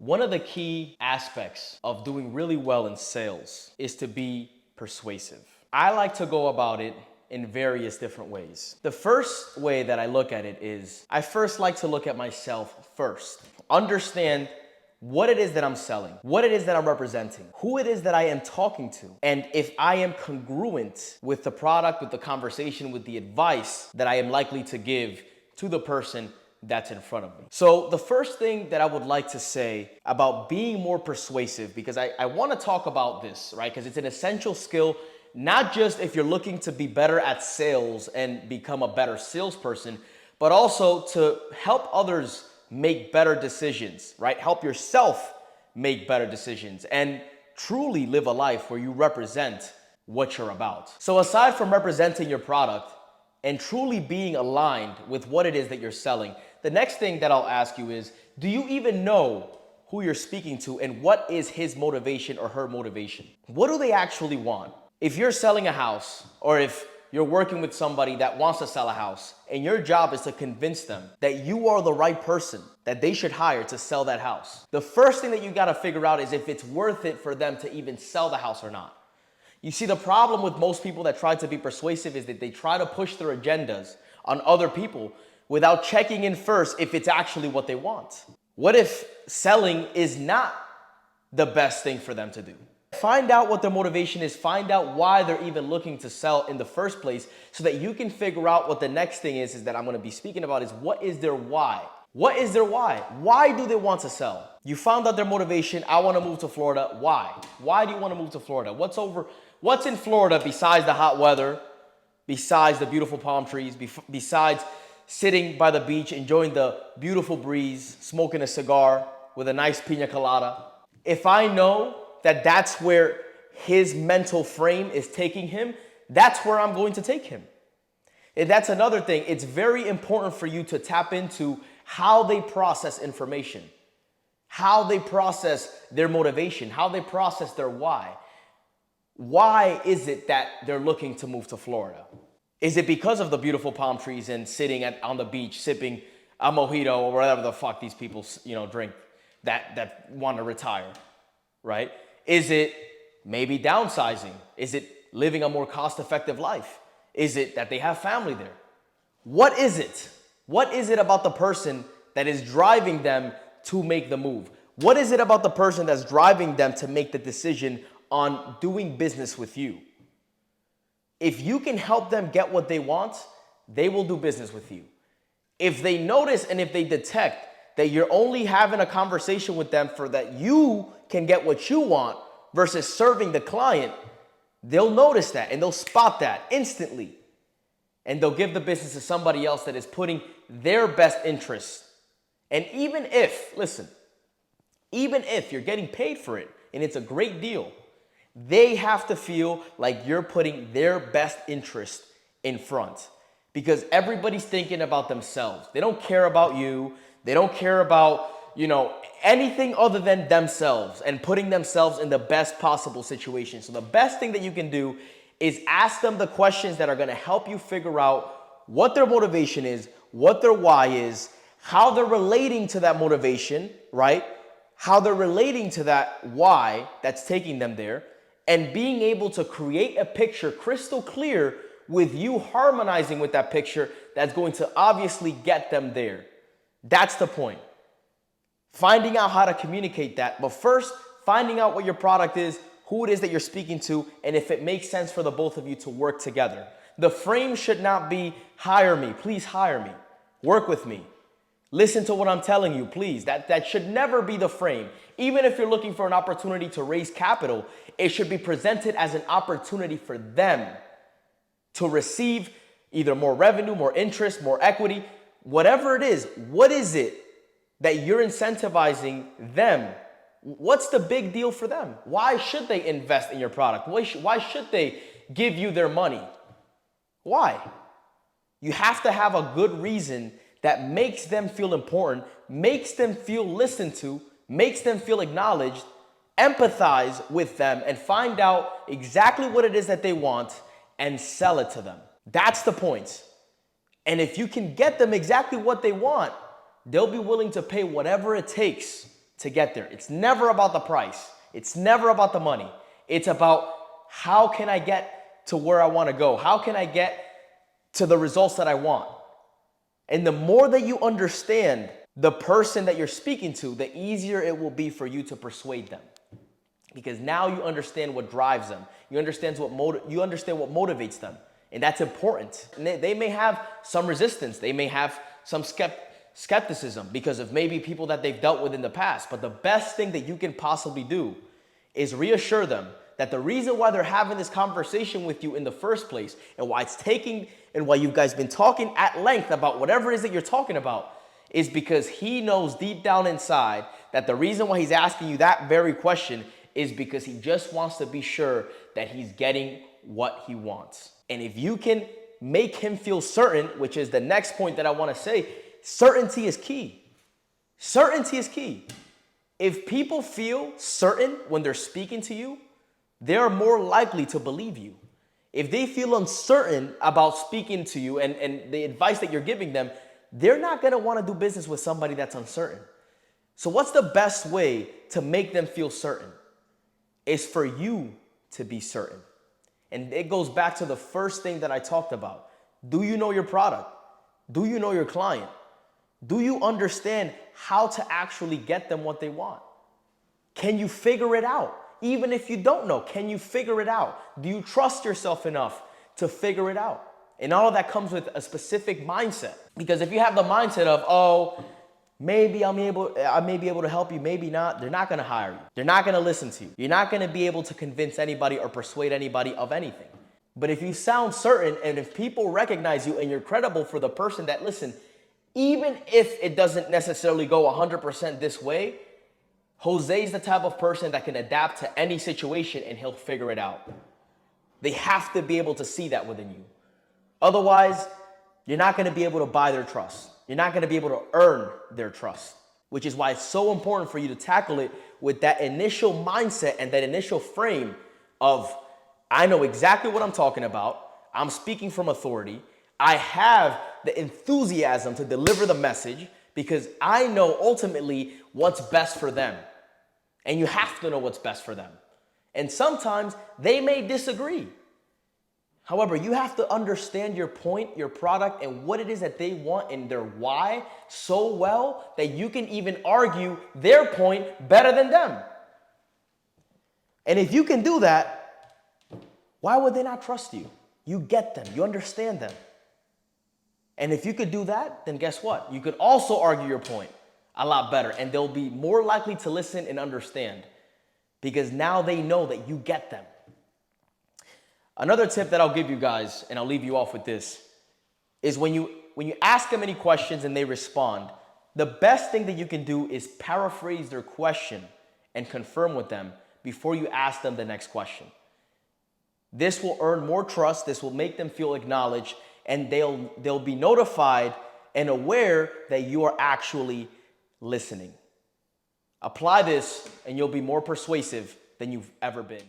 One of the key aspects of doing really well in sales is to be persuasive. I like to go about it in various different ways. The first way that I look at it is I first like to look at myself first. Understand what it is that I'm selling, what it is that I'm representing, who it is that I am talking to, and if I am congruent with the product, with the conversation, with the advice that I am likely to give to the person that's in front of me. So the first thing that I would like to say about being more persuasive, because I want to talk about this, right? Because it's an essential skill, not just if you're looking to be better at sales and become a better salesperson, but also to help others make better decisions, right? Help yourself make better decisions and truly live a life where you represent what you're about. So aside from representing your product and truly being aligned with what it is that you're selling, the next thing that I'll ask you is, do you even know who you're speaking to and what is his motivation or her motivation? What do they actually want? If you're selling a house, or if you're working with somebody that wants to sell a house, and your job is to convince them that you are the right person that they should hire to sell that house, the first thing that you gotta figure out is if it's worth it for them to even sell the house or not. You see, the problem with most people that try to be persuasive is that they try to push their agendas on other people without checking in first if it's actually what they want. What if selling is not the best thing for them to do? Find out what their motivation is, find out why they're even looking to sell in the first place so that you can figure out what the next thing is that I'm gonna be speaking about is what is their why? What is their why? Why do they want to sell? You found out their motivation, I wanna move to Florida. Why? Why do you wanna move to Florida? What's in Florida besides the hot weather, besides the beautiful palm trees, besides sitting by the beach, enjoying the beautiful breeze, smoking a cigar with a nice pina colada? If I know that that's where his mental frame is taking him, that's where I'm going to take him. And that's another thing. It's very important for you to tap into how they process information, how they process their motivation, how they process their why. Why is it that they're looking to move to Florida? Is it because of the beautiful palm trees and sitting on the beach, sipping a mojito or whatever the fuck these people, drink that want to retire, right? Is it maybe downsizing? Is it living a more cost-effective life? Is it that they have family there? What is it? What is it about the person that is driving them to make the move? What is it about the person that's driving them to make the decision on doing business with you? If you can help them get what they want, they will do business with you. If they notice and if they detect that you're only having a conversation with them for that you can get what you want versus serving the client, they'll notice that and they'll spot that instantly. And they'll give the business to somebody else that is putting their best interests. And even if you're getting paid for it and it's a great deal, they have to feel like you're putting their best interest in front, because everybody's thinking about themselves. They don't care about you. They don't care about, anything other than themselves and putting themselves in the best possible situation. So the best thing that you can do is ask them the questions that are going to help you figure out what their motivation is, what their why is, how they're relating to that motivation, right? How they're relating to that why that's taking them there, and being able to create a picture crystal clear with you harmonizing with that picture that's going to obviously get them there. That's the point. Finding out how to communicate that, but first finding out what your product is, who it is that you're speaking to, and if it makes sense for the both of you to work together. The frame should not be hire me, please hire me, work with me. Listen to what I'm telling you, please. That should never be the frame. Even if you're looking for an opportunity to raise capital, it should be presented as an opportunity for them to receive either more revenue, more interest, more equity, whatever it is. What is it that you're incentivizing them? What's the big deal for them? Why should they invest in your product? Why should they give you their money? Why? You have to have a good reason that makes them feel important, makes them feel listened to, makes them feel acknowledged, empathize with them, and find out exactly what it is that they want and sell it to them. That's the point. And if you can get them exactly what they want, they'll be willing to pay whatever it takes to get there. It's never about the price. It's never about the money. It's about how can I get to where I want to go? How can I get to the results that I want? And the more that you understand the person that you're speaking to, the easier it will be for you to persuade them. Because now you understand what drives them. You understand what motivates them. And that's important. And they may have some resistance. They may have some skepticism because of maybe people that they've dealt with in the past. But the best thing that you can possibly do is reassure them that the reason why they're having this conversation with you in the first place and why it's taking and why you guys been talking at length about whatever it is that you're talking about is because he knows deep down inside that the reason why he's asking you that very question is because he just wants to be sure that he's getting what he wants. And if you can make him feel certain, which is the next point that I want to say, certainty is key. Certainty is key. If people feel certain when they're speaking to you, they're more likely to believe you. If they feel uncertain about speaking to you and the advice that you're giving them, they're not going to want to do business with somebody that's uncertain. So what's the best way to make them feel certain? Is for you to be certain. And it goes back to the first thing that I talked about. Do you know your product? Do you know your client? Do you understand how to actually get them what they want? Can you figure it out? Even if you don't know, can you figure it out? Do you trust yourself enough to figure it out? And all of that comes with a specific mindset. Because if you have the mindset of, oh, maybe I may be able to help you, maybe not, they're not gonna hire you. They're not gonna listen to you. You're not gonna be able to convince anybody or persuade anybody of anything. But if you sound certain and if people recognize you and you're credible for the person that, listen, even if it doesn't necessarily go 100% this way, Jose's the type of person that can adapt to any situation and he'll figure it out. They have to be able to see that within you. Otherwise, you're not going to be able to buy their trust. You're not going to be able to earn their trust, which is why it's so important for you to tackle it with that initial mindset and that initial frame of, I know exactly what I'm talking about. I'm speaking from authority. I have the enthusiasm to deliver the message because I know ultimately what's best for them. And you have to know what's best for them. And sometimes they may disagree. However, you have to understand your point, your product, and what it is that they want and their why so well that you can even argue their point better than them. And if you can do that, why would they not trust you? You get them. You understand them. And if you could do that, then guess what? You could also argue your point a lot better, and they'll be more likely to listen and understand because now they know that you get them. Another tip that I'll give you guys, and I'll leave you off with this, is when you ask them any questions and they respond, the best thing that you can do is paraphrase their question and confirm with them before you ask them the next question. This will earn more trust. This will make them feel acknowledged, and they'll be notified and aware that you are actually listening. Apply this and you'll be more persuasive than you've ever been.